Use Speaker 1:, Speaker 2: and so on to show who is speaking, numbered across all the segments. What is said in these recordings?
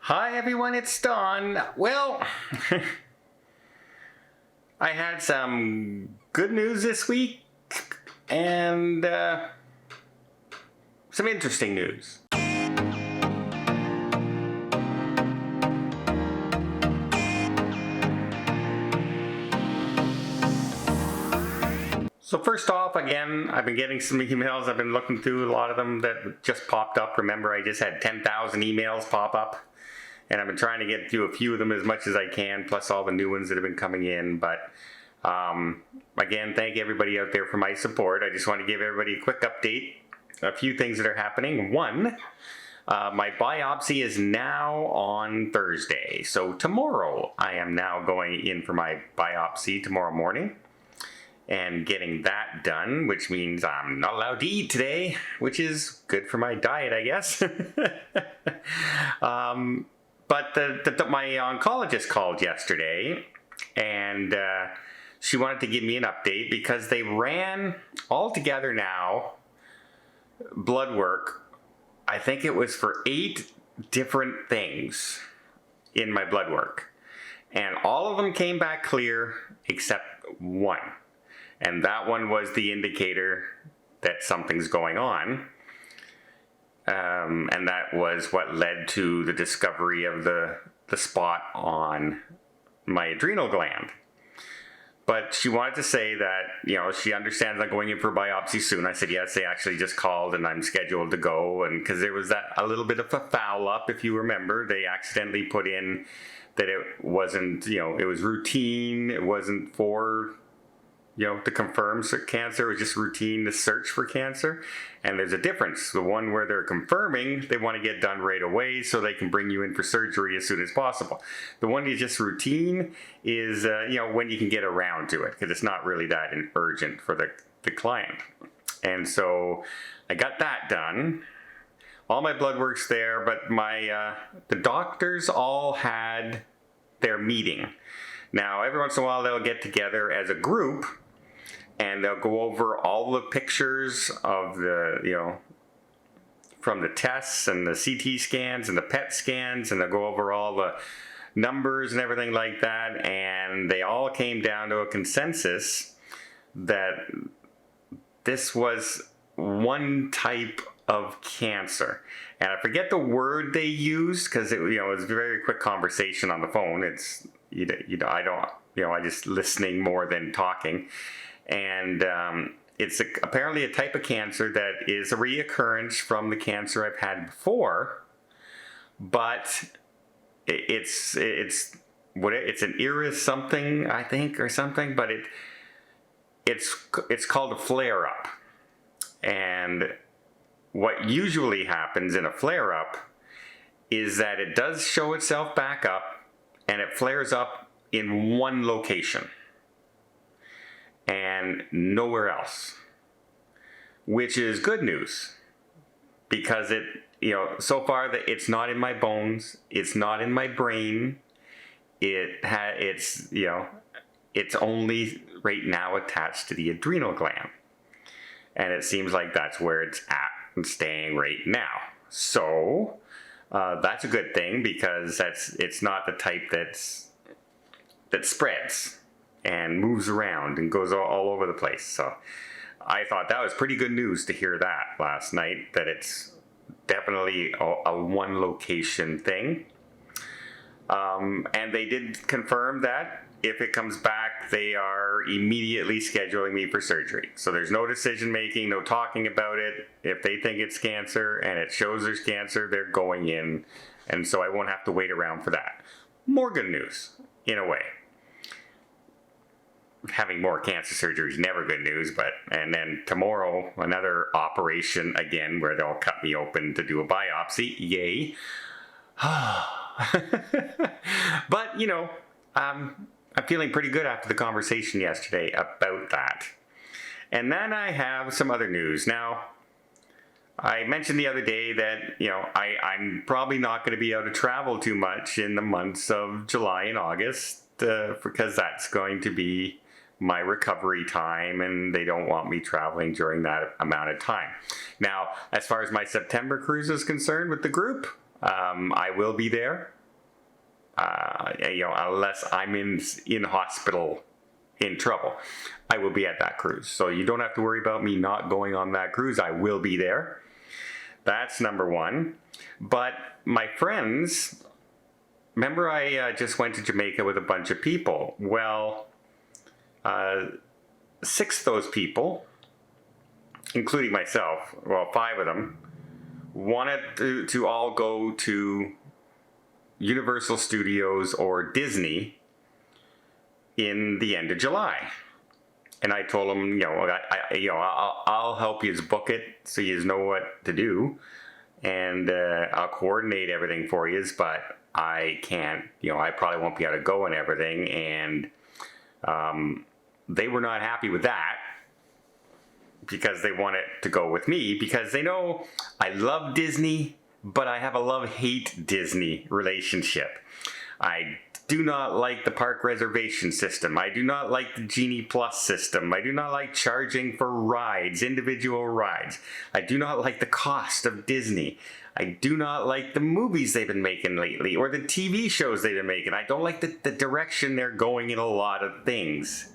Speaker 1: Hi everyone, it's Don. Well, I had some good news this week and some interesting news. So first off, again, I've been getting some emails. I've been looking through a lot of them that just popped up. Remember, I just had 10,000 emails pop up. And I've been trying to get through a few of them as much as I can, plus all the new ones that have been coming in. But again, thank everybody out there for my support. I just want to give everybody a quick update. A few things that are happening. One, my biopsy is now on Thursday. So tomorrow, I am now going in for my biopsy tomorrow morning and getting that done, which means I'm not allowed to eat today, which is good for my diet, I guess. But my oncologist called yesterday, and she wanted to give me an update because they ran altogether now blood work. I think it was for 8 different things in my blood work, and all of them came back clear except one, and that one was the indicator that something's going on. And that was what led to the discovery of the spot on my adrenal gland. But she wanted to say that, she understands I'm going in for biopsy soon. I said, yes, they actually just called and I'm scheduled to go. And because there was a little bit of a foul up, if you remember, they accidentally put in that it wasn't, it was routine. It wasn't for to confirm cancer. It was just routine to search for cancer. And there's a difference. The one where they're confirming, they want to get done right away so they can bring you in for surgery as soon as possible. The one that's just routine is, when you can get around to it, because it's not really that urgent for the client. And so I got that done. All my blood work's there, but the doctors all had their meeting. Now, every once in a while, they'll get together as a group, and they'll go over all the pictures of from the tests and the CT scans and the PET scans, and they'll go over all the numbers and everything like that, and they all came down to a consensus that this was one type of cancer. And I forget the word they used, because it was a very quick conversation on the phone. It's I just listening more than talking. And it's apparently a type of cancer that is a reoccurrence from the cancer I've had before, but it's an iris something, I think, or something, but it's called a flare-up. And what usually happens in a flare-up is that it does show itself back up, and it flares up in one location and nowhere else, which is good news, because so far that it's not in my bones, it's not in my brain, it's only right now attached to the adrenal gland, and it seems like that's where it's at and staying right now. So that's a good thing, because it's not the type that spreads and moves around and goes all over the place. So I thought that was pretty good news to hear that last night, that it's definitely a one location thing. And they did confirm that if it comes back, they are immediately scheduling me for surgery. So there's no decision making, no talking about it. If they think it's cancer and it shows there's cancer, they're going in. And so I won't have to wait around for that. More good news, in a way. Having more cancer surgery is never good news, and then tomorrow, another operation again where they'll cut me open to do a biopsy. Yay. But, I'm feeling pretty good after the conversation yesterday about that. And then I have some other news. Now, I mentioned the other day that, I'm probably not going to be able to travel too much in the months of July and August, because that's going to be my recovery time, and they don't want me traveling during that amount of time. Now, as far as my September cruise is concerned with the group, I will be there. unless I'm in hospital in trouble, I will be at that cruise. So you don't have to worry about me not going on that cruise. I will be there. That's number one. But my friends, remember I just went to Jamaica with a bunch of people. Well, 6 of those people, including myself, well, 5 of them, wanted to all go to Universal Studios or Disney in the end of July. And I told them, I'll help you book it so you know what to do, and I'll coordinate everything for you, but I can't, I probably won't be able to go and everything. And they were not happy with that, because they wanted to go with me, because they know I love Disney, but I have a love-hate Disney relationship. I do not like the park reservation system. I do not like the Genie Plus system. I do not like charging for rides, individual rides. I do not like the cost of Disney. I do not like the movies they've been making lately, or the TV shows they've been making. I don't like the direction they're going in a lot of things.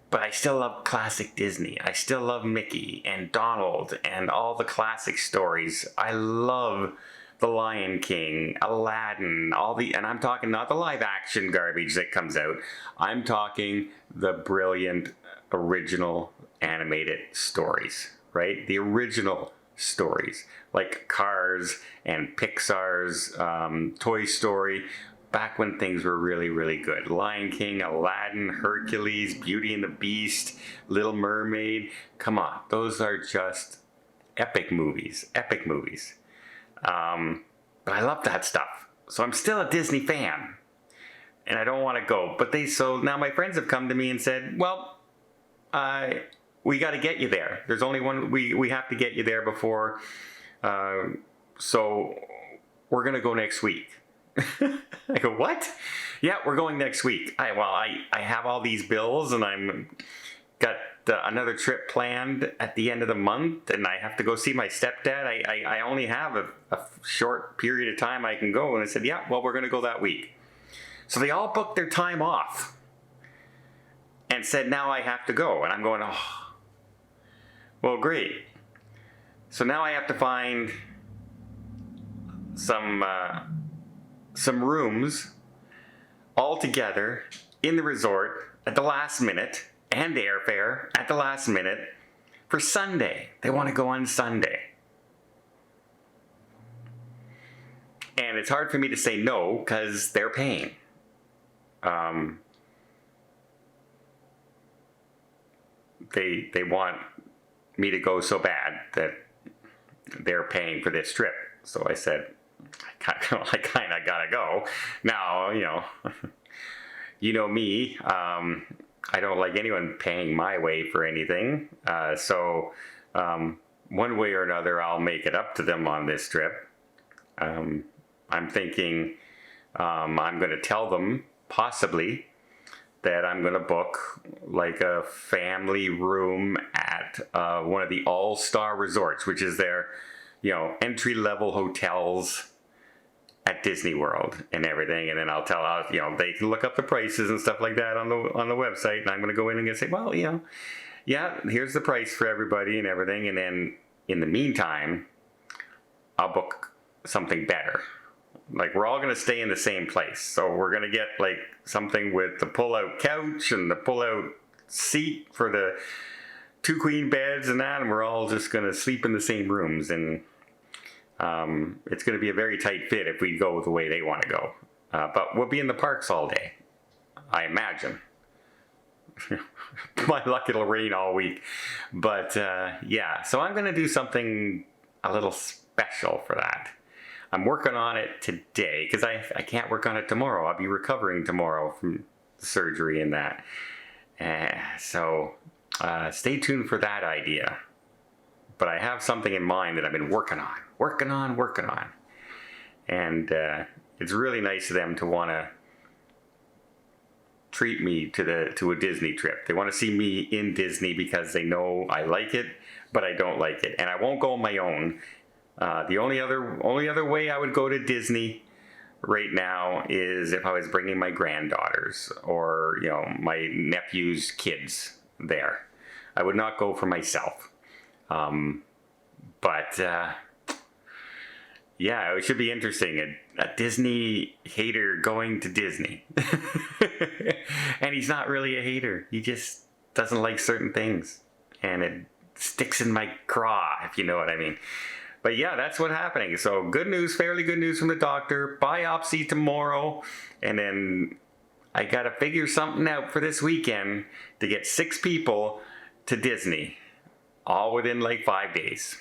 Speaker 1: But I still love classic Disney. I still love Mickey and Donald and all the classic stories. I love The Lion King, Aladdin, and I'm talking not the live action garbage that comes out. I'm talking the brilliant original animated stories, right? The original stories, like Cars and Pixar's Toy Story, back when things were really, really good. Lion King, Aladdin, Hercules, Beauty and the Beast, Little Mermaid. Come on, those are just epic movies, epic movies. But I love that stuff. So I'm still a Disney fan, and I don't want to go. So now my friends have come to me and said, well, we got to get you there. There's only one, we have to get you there before, so we're going to go next week. I go, what? Yeah, we're going next week. I have all these bills, and I'm got another trip planned at the end of the month, and I have to go see my stepdad. I only have a short period of time I can go. And I said, yeah, well, we're going to go that week. So they all booked their time off and said, now I have to go. And I'm going, oh, well, great. So now I have to find some rooms all together in the resort at the last minute, and airfare at the last minute for Sunday. They want to go on Sunday. And it's hard for me to say no, because they're paying. They want me to go so bad that they're paying for this trip. So I said, I kind of gotta go. Now, you know me, I don't like anyone paying my way for anything. So one way or another, I'll make it up to them on this trip. I'm thinking I'm going to tell them, possibly, that I'm going to book like a family room at one of the all-star resorts, which is their, entry-level hotels at Disney World and everything. And then I'll tell, they can look up the prices and stuff like that on the website, and I'm going to go in and say, well, yeah, here's the price for everybody and everything. And then in the meantime, I'll book something better. Like, we're all going to stay in the same place. So we're going to get like something with the pull-out couch and the pull-out seat for the 2 queen beds and that, and we're all just going to sleep in the same rooms. And it's going to be a very tight fit if we go the way they want to go. But we'll be in the parks all day, I imagine. My luck, it'll rain all week. But yeah, so I'm going to do something a little special for that. I'm working on it today, because I can't work on it tomorrow. I'll be recovering tomorrow from the surgery and that. So stay tuned for that idea. But I have something in mind that I've been working on. And it's really nice of them to want to treat me to a Disney trip. They want to see me in Disney because they know I like it, but I don't like it. And I won't go on my own. The only other way I would go to Disney right now is if I was bringing my granddaughters or, my nephew's kids there. I would not go for myself. But yeah, it should be interesting. A Disney hater going to Disney. And he's not really a hater. He just doesn't like certain things. And it sticks in my craw, if you know what I mean. But yeah, that's what's happening. So good news, fairly good news from the doctor. Biopsy tomorrow. And then I got to figure something out for this weekend to get 6 people to Disney. All within like 5 days.